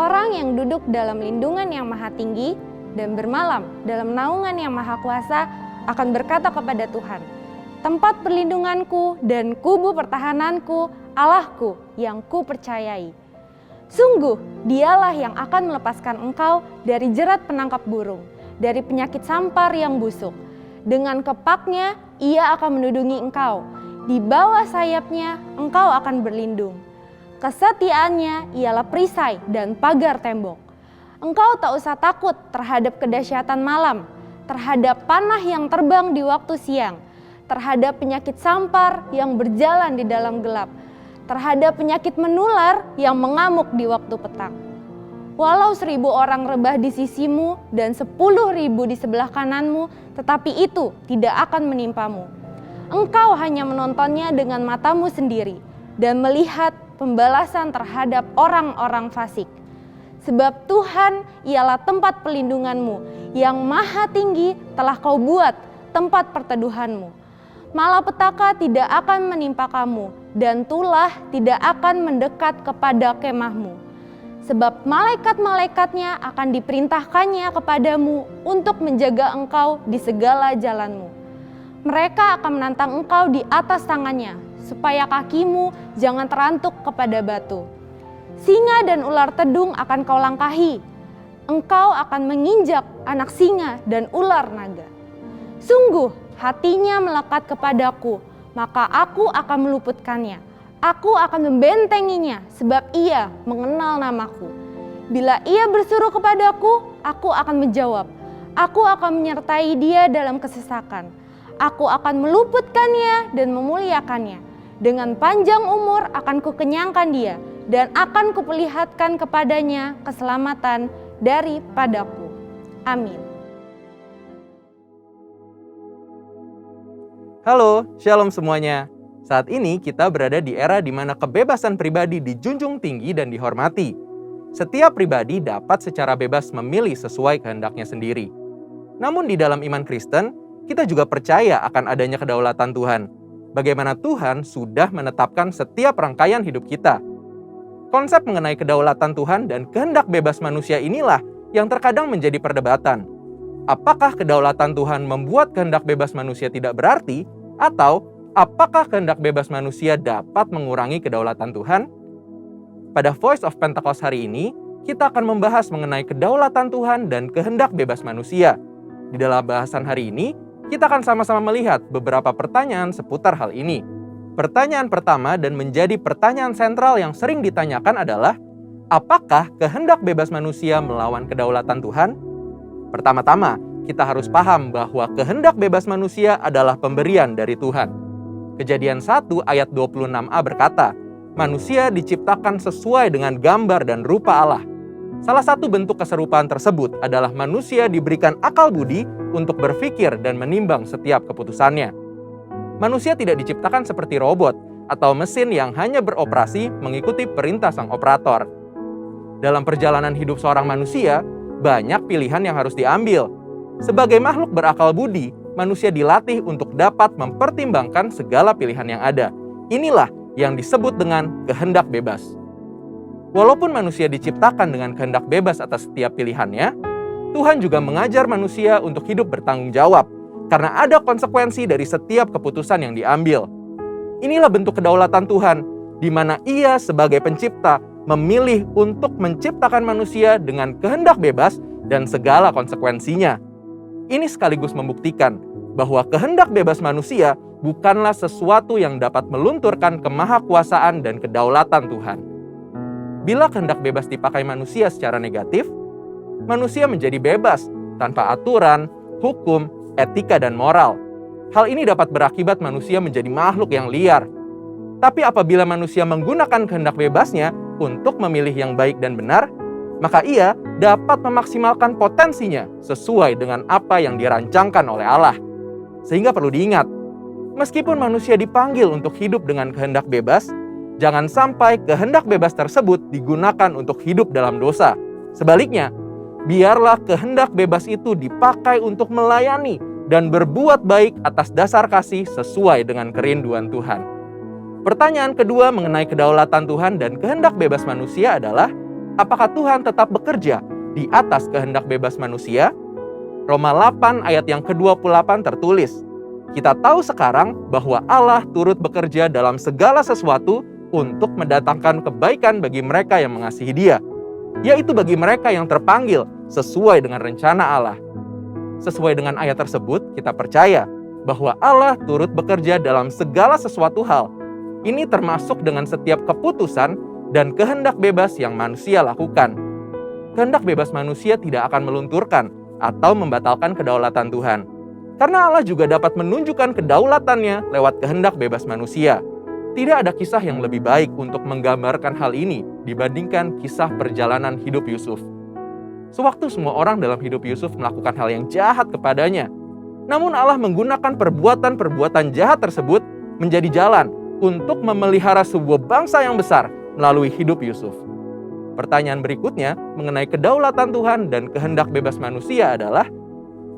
Orang yang duduk dalam lindungan yang maha tinggi dan bermalam dalam naungan yang maha kuasa akan berkata kepada Tuhan, tempat perlindunganku dan kubu pertahananku, Allahku yang ku percayai. Sungguh dialah yang akan melepaskan engkau dari jerat penangkap burung, dari penyakit sampar yang busuk. Dengan kepaknya ia akan menudungi engkau. Di bawah sayapnya engkau akan berlindung. Kesetiaannya ialah perisai dan pagar tembok. Engkau tak usah takut terhadap kedahsyatan malam, terhadap panah yang terbang di waktu siang, terhadap penyakit sampar yang berjalan di dalam gelap, terhadap penyakit menular yang mengamuk di waktu petang. Walau 1.000 orang rebah di sisimu dan 10.000 di sebelah kananmu, tetapi itu tidak akan menimpamu. Engkau hanya menontonnya dengan matamu sendiri dan melihat pembalasan terhadap orang-orang fasik. Sebab Tuhan ialah tempat pelindunganmu, yang maha tinggi telah kau buat tempat perteduhanmu. Malapetaka tidak akan menimpa kamu, dan tulah tidak akan mendekat kepada kemahmu. Sebab malaikat-malaikatnya akan diperintahkannya kepadamu untuk menjaga engkau di segala jalanmu. Mereka akan menantang engkau di atas tangannya, supaya kakimu jangan terantuk kepada batu. Singa dan ular tedung akan kau langkahi. Engkau akan menginjak anak singa dan ular naga. Sungguh hatinya melekat kepadaku, maka aku akan meluputkannya. Aku akan membentenginya, sebab ia mengenal namaku. Bila ia berseru kepadaku, aku akan menjawab. Aku akan menyertai dia dalam kesesakan. Aku akan meluputkannya dan memuliakannya. Dengan panjang umur akan kukenyangkan dia, dan akan kuperlihatkan kepadanya keselamatan daripadaku. Amin. Halo, shalom semuanya. Saat ini kita berada di era di mana kebebasan pribadi dijunjung tinggi dan dihormati. Setiap pribadi dapat secara bebas memilih sesuai kehendaknya sendiri. Namun di dalam iman Kristen, kita juga percaya akan adanya kedaulatan Tuhan. Bagaimana Tuhan sudah menetapkan setiap rangkaian hidup kita. Konsep mengenai kedaulatan Tuhan dan kehendak bebas manusia inilah yang terkadang menjadi perdebatan. Apakah kedaulatan Tuhan membuat kehendak bebas manusia tidak berarti? Atau apakah kehendak bebas manusia dapat mengurangi kedaulatan Tuhan? Pada Voice of Pentecost hari ini, kita akan membahas mengenai kedaulatan Tuhan dan kehendak bebas manusia. Di dalam bahasan hari ini, kita akan sama-sama melihat beberapa pertanyaan seputar hal ini. Pertanyaan pertama dan menjadi pertanyaan sentral yang sering ditanyakan adalah, apakah kehendak bebas manusia melawan kedaulatan Tuhan? Pertama-tama, kita harus paham bahwa kehendak bebas manusia adalah pemberian dari Tuhan. Kejadian 1 ayat 26a berkata, manusia diciptakan sesuai dengan gambar dan rupa Allah. Salah satu bentuk keserupaan tersebut adalah manusia diberikan akal budi untuk berpikir dan menimbang setiap keputusannya. Manusia tidak diciptakan seperti robot atau mesin yang hanya beroperasi mengikuti perintah sang operator. Dalam perjalanan hidup seorang manusia, banyak pilihan yang harus diambil. Sebagai makhluk berakal budi, manusia dilatih untuk dapat mempertimbangkan segala pilihan yang ada. Inilah yang disebut dengan kehendak bebas. Walaupun manusia diciptakan dengan kehendak bebas atas setiap pilihannya, Tuhan juga mengajar manusia untuk hidup bertanggung jawab, karena ada konsekuensi dari setiap keputusan yang diambil. Inilah bentuk kedaulatan Tuhan, di mana Ia sebagai pencipta memilih untuk menciptakan manusia dengan kehendak bebas dan segala konsekuensinya. Ini sekaligus membuktikan bahwa kehendak bebas manusia bukanlah sesuatu yang dapat melunturkan kemahakuasaan dan kedaulatan Tuhan. Bila kehendak bebas dipakai manusia secara negatif, manusia menjadi bebas tanpa aturan, hukum, etika, dan moral. Hal ini dapat berakibat manusia menjadi makhluk yang liar. Tapi apabila manusia menggunakan kehendak bebasnya untuk memilih yang baik dan benar, maka ia dapat memaksimalkan potensinya sesuai dengan apa yang dirancangkan oleh Allah. Sehingga perlu diingat, meskipun manusia dipanggil untuk hidup dengan kehendak bebas, jangan sampai kehendak bebas tersebut digunakan untuk hidup dalam dosa. Sebaliknya, biarlah kehendak bebas itu dipakai untuk melayani dan berbuat baik atas dasar kasih sesuai dengan kerinduan Tuhan. Pertanyaan kedua mengenai kedaulatan Tuhan dan kehendak bebas manusia adalah, apakah Tuhan tetap bekerja di atas kehendak bebas manusia? Roma 8 ayat yang ke-28 tertulis, kita tahu sekarang bahwa Allah turut bekerja dalam segala sesuatu untuk mendatangkan kebaikan bagi mereka yang mengasihi Dia, yaitu bagi mereka yang terpanggil sesuai dengan rencana Allah. Sesuai dengan ayat tersebut, kita percaya bahwa Allah turut bekerja dalam segala sesuatu hal. Ini termasuk dengan setiap keputusan dan kehendak bebas yang manusia lakukan. Kehendak bebas manusia tidak akan melunturkan atau membatalkan kedaulatan Tuhan. Karena Allah juga dapat menunjukkan kedaulatannya lewat kehendak bebas manusia. Tidak ada kisah yang lebih baik untuk menggambarkan hal ini dibandingkan kisah perjalanan hidup Yusuf. Sewaktu semua orang dalam hidup Yusuf melakukan hal yang jahat kepadanya, namun Allah menggunakan perbuatan-perbuatan jahat tersebut menjadi jalan untuk memelihara sebuah bangsa yang besar melalui hidup Yusuf. Pertanyaan berikutnya mengenai kedaulatan Tuhan dan kehendak bebas manusia adalah,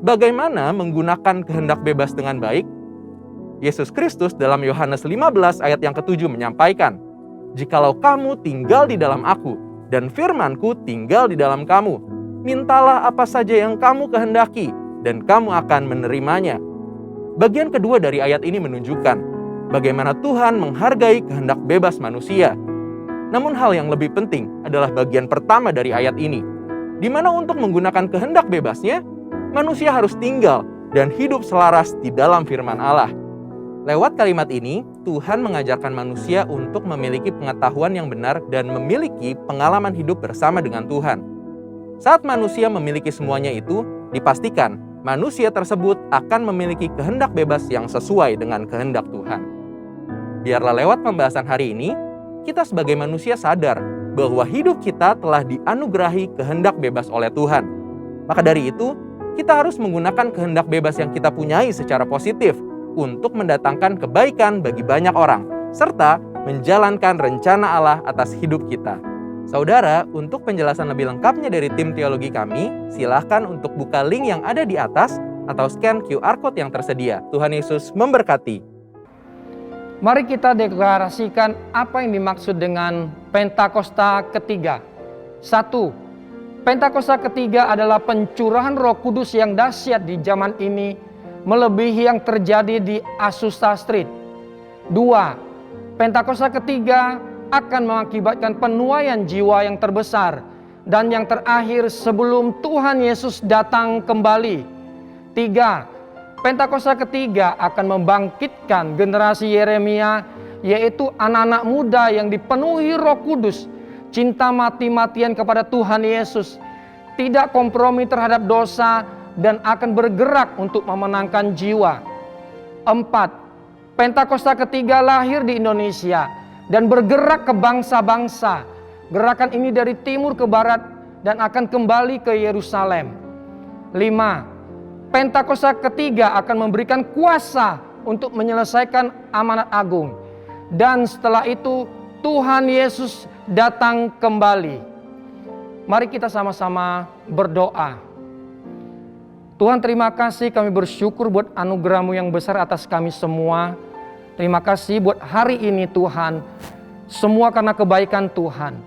bagaimana menggunakan kehendak bebas dengan baik? Yesus Kristus dalam Yohanes 15 ayat yang ke-7 menyampaikan, jikalau kamu tinggal di dalam aku dan firman-Ku tinggal di dalam kamu, mintalah apa saja yang kamu kehendaki dan kamu akan menerimanya. Bagian kedua dari ayat ini menunjukkan bagaimana Tuhan menghargai kehendak bebas manusia. Namun hal yang lebih penting adalah bagian pertama dari ayat ini, di mana untuk menggunakan kehendak bebasnya, manusia harus tinggal dan hidup selaras di dalam firman Allah. Lewat kalimat ini, Tuhan mengajarkan manusia untuk memiliki pengetahuan yang benar dan memiliki pengalaman hidup bersama dengan Tuhan. Saat manusia memiliki semuanya itu, dipastikan manusia tersebut akan memiliki kehendak bebas yang sesuai dengan kehendak Tuhan. Biarlah lewat pembahasan hari ini, kita sebagai manusia sadar bahwa hidup kita telah dianugerahi kehendak bebas oleh Tuhan. Maka dari itu, kita harus menggunakan kehendak bebas yang kita punyai secara positif untuk mendatangkan kebaikan bagi banyak orang, serta menjalankan rencana Allah atas hidup kita. Saudara, untuk penjelasan lebih lengkapnya dari tim teologi kami, silahkan untuk buka link yang ada di atas atau scan QR Code yang tersedia. Tuhan Yesus memberkati. Mari kita deklarasikan apa yang dimaksud dengan Pentakosta ketiga. 1. Pentakosta ketiga adalah pencurahan Roh Kudus yang dahsyat di zaman ini, melebihi yang terjadi di Azusa Street. 2. Pentakosta ketiga akan mengakibatkan penuaian jiwa yang terbesar dan yang terakhir sebelum Tuhan Yesus datang kembali. 3. Pentakosta ketiga akan membangkitkan generasi Yeremia yaitu anak-anak muda yang dipenuhi Roh Kudus, cinta mati-matian kepada Tuhan Yesus, tidak kompromi terhadap dosa, dan akan bergerak untuk memenangkan jiwa. 4. Pentakosta ketiga lahir di Indonesia dan bergerak ke bangsa-bangsa. Gerakan ini dari timur ke barat dan akan kembali ke Yerusalem. 5. Pentakosta ketiga akan memberikan kuasa untuk menyelesaikan amanat agung. Dan setelah itu Tuhan Yesus datang kembali. Mari kita sama-sama berdoa. Tuhan, terima kasih, kami bersyukur buat anugerah-Mu yang besar atas kami semua. Terima kasih buat hari ini Tuhan, semua karena kebaikan Tuhan.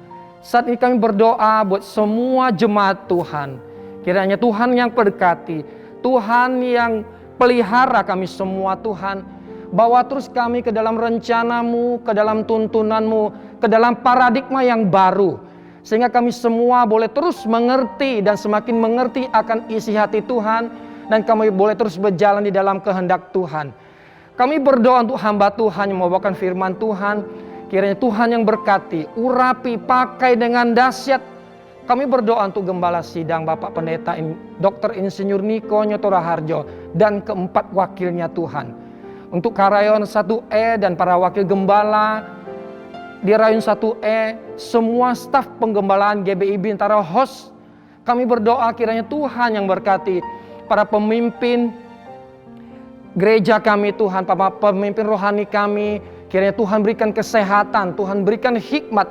Saat ini kami berdoa buat semua jemaat Tuhan. Kiranya Tuhan yang berkati, Tuhan yang pelihara kami semua Tuhan. Bawa terus kami ke dalam rencana-Mu, ke dalam tuntunan-Mu, ke dalam paradigma yang baru. Sehingga kami semua boleh terus mengerti dan semakin mengerti akan isi hati Tuhan. Dan kami boleh terus berjalan di dalam kehendak Tuhan. Kami berdoa untuk hamba Tuhan yang membawakan firman Tuhan. Kiranya Tuhan yang berkati, urapi, pakai dengan dahsyat. Kami berdoa untuk Gembala Sidang Bapak Pendeta Dr. Insinyur Niko Nyoto Raharjo dan keempat wakilnya Tuhan. Untuk Karayon 1E dan para wakil gembala di Rayun 1E, semua staf penggembalaan GBI Bintaro host, kami berdoa kiranya Tuhan yang berkati para pemimpin gereja kami Tuhan, para pemimpin rohani kami, kiranya Tuhan berikan kesehatan, Tuhan berikan hikmat,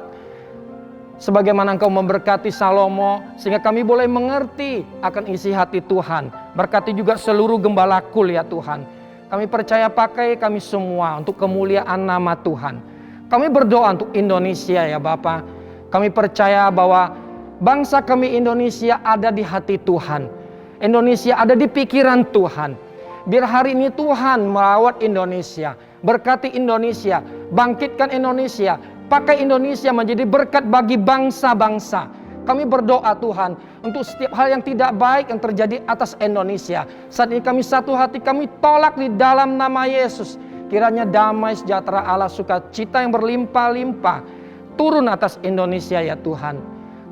sebagaimana Engkau memberkati Salomo, sehingga kami boleh mengerti akan isi hati Tuhan. Berkati juga seluruh gembala kul ya Tuhan. Kami percaya pakai kami semua untuk kemuliaan nama Tuhan. Kami berdoa untuk Indonesia ya Bapa. Kami percaya bahwa bangsa kami Indonesia ada di hati Tuhan. Indonesia ada di pikiran Tuhan. Biar hari ini Tuhan merawat Indonesia. Berkati Indonesia. Bangkitkan Indonesia. Pakai Indonesia menjadi berkat bagi bangsa-bangsa. Kami berdoa Tuhan untuk setiap hal yang tidak baik yang terjadi atas Indonesia. Saat ini kami satu hati, kami tolak di dalam nama Yesus. Kiranya damai sejahtera Allah, sukacita yang berlimpah-limpah turun atas Indonesia ya Tuhan.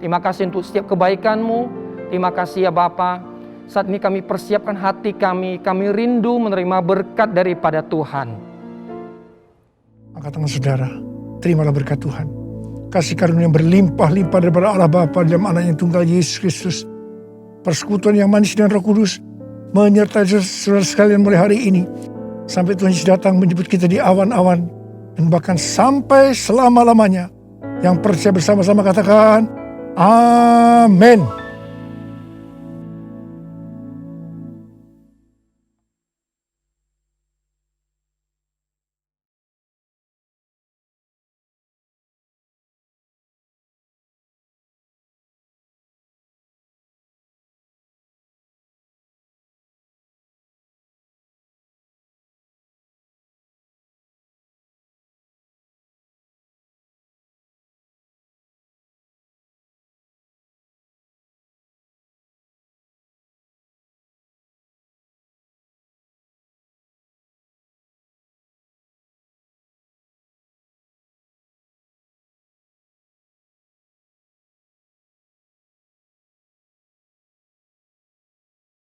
Terima kasih untuk setiap kebaikan-Mu. Terima kasih ya Bapa. Saat ini kami persiapkan hati kami rindu menerima berkat daripada Tuhan. Angkat tangan saudara, terimalah berkat Tuhan. Kasih karunia yang berlimpah-limpah daripada Allah Bapa dalam anak yang tunggal Yesus Kristus. Persekutuan yang manis dan Roh Kudus menyertai saudara sekalian mulai hari ini. Sampai Tuhan Yesus datang menjemput kita di awan-awan. Dan bahkan sampai selama-lamanya. Yang percaya bersama-sama katakan, Amin.